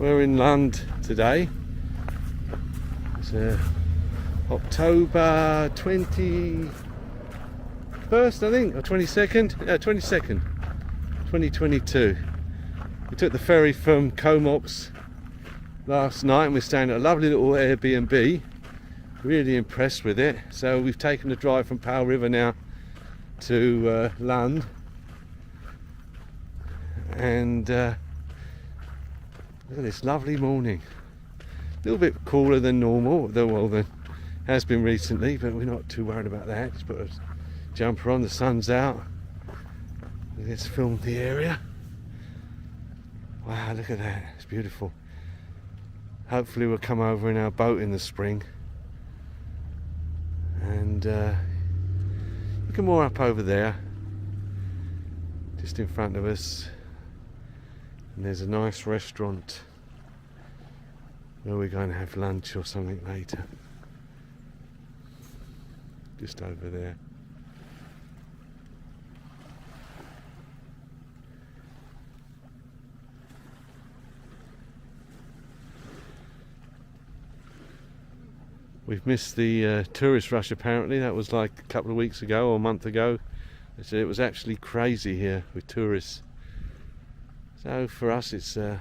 We're in Lund today. It's October 21st, I think, or 22nd? Yeah, 22nd, 2022. We took the ferry from Comox last night and we're staying at a lovely little Airbnb. Really impressed with it. So we've taken the drive from Powell River now to Lund. And look at this lovely morning. A little bit cooler than normal, well, than has been recently, but we're not too worried about that. Just put a jumper on, the sun's out. Let's film the area. Wow, look at that, it's beautiful. Hopefully we'll come over in our boat in the spring. And look at more up over there, just in front of us. And there's a nice restaurant where we're going to have lunch or something later. Just over there. We've missed the tourist rush apparently. That was like a couple of weeks ago or a month ago. So it was actually crazy here with tourists. So for us it's a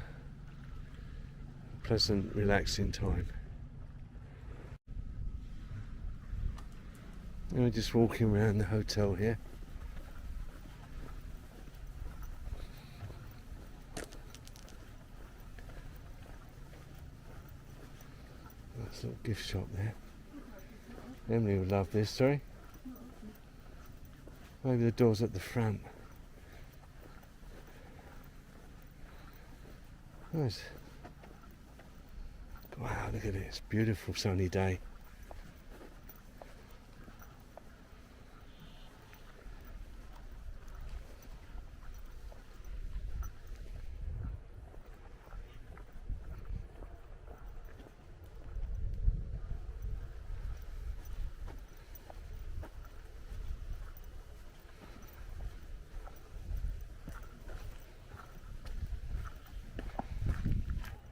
pleasant, relaxing time. And we're just walking around the hotel here. Nice little gift shop there. Emily would love this, sorry. Maybe the door's at the front. Nice. Wow, look at it, it's a beautiful sunny day.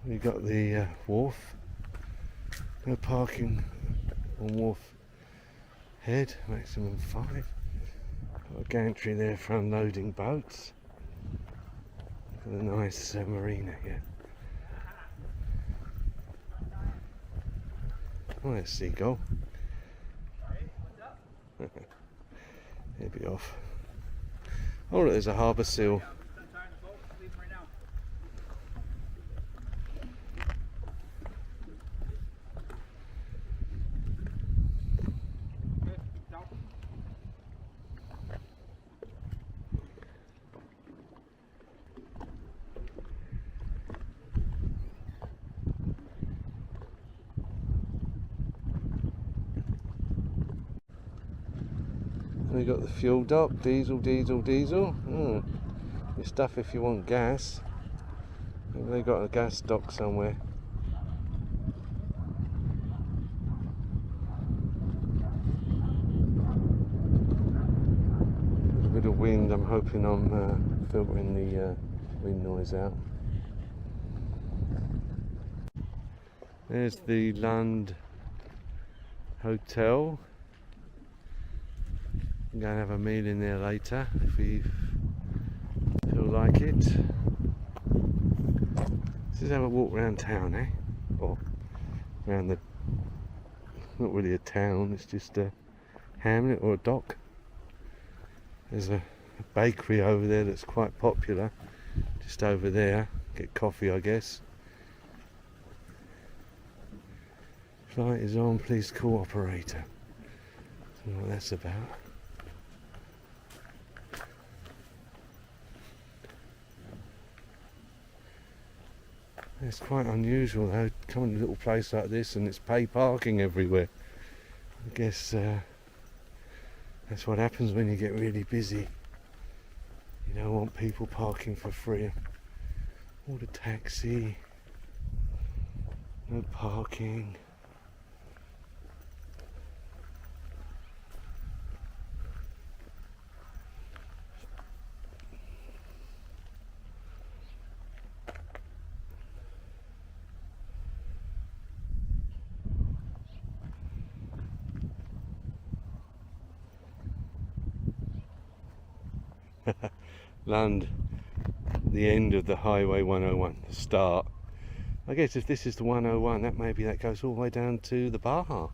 We got the wharf. No parking on wharf head, maximum 5. Got a gantry there for unloading boats. Got a nice marina here. Oh, there's seagull. He'll be off. Oh look, there's a harbour seal. We got the fuel dock, diesel. Your stuff if you want gas. Maybe they got a gas dock somewhere. A bit of wind. I'm hoping I'm filtering the wind noise out. There's the Lund Hotel. I'm going to have a meal in there later if we feel like it. Let's just have a walk around town, eh? Or around the, not really a town, it's just a hamlet or a dock. There's a bakery over there that's quite popular, just over there. Get coffee, I guess. Flight is on, please call operator. I don't know what that's about. It's quite unusual though, coming to a little place like this and it's pay parking everywhere. I guess that's what happens when you get really busy. You don't want people parking for free. Order taxi, no parking. Lund, the end of the Highway 101, the start. I guess if this is the 101, that goes all the way down to the Baja,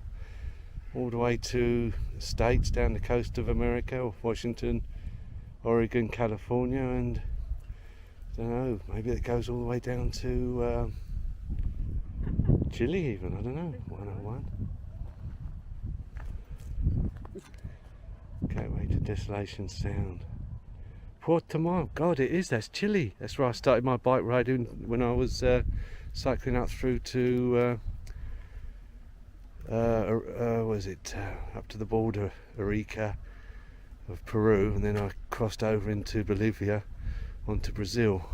all the way to the States, down the coast of America, Washington, Oregon, California, and I don't know, maybe it goes all the way down to Chile even, I don't know, 101. Gateway to Desolation Sound. Puerto Montt, God it is, that's Chile. That's where I started my bike riding when I was cycling up through to, up to the border, Arica of Peru, and then I crossed over into Bolivia, onto Brazil.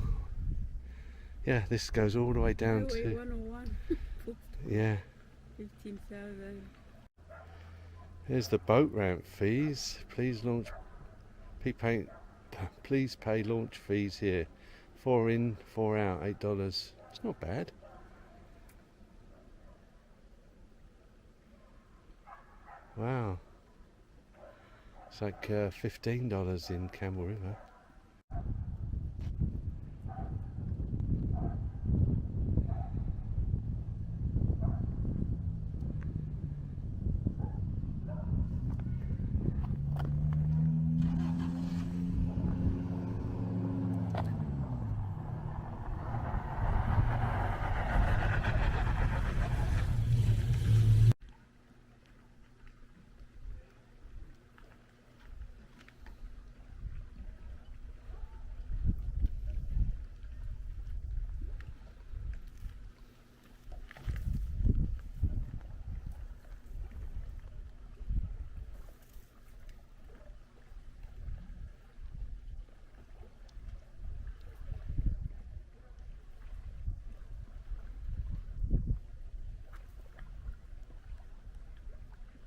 Yeah, this goes all the way down to 101. Yeah. 15,000. Here's the boat ramp fees. Please pay launch fees here. 4 in, 4 out, $8. It's not bad. Wow. It's like $15 in Campbell River.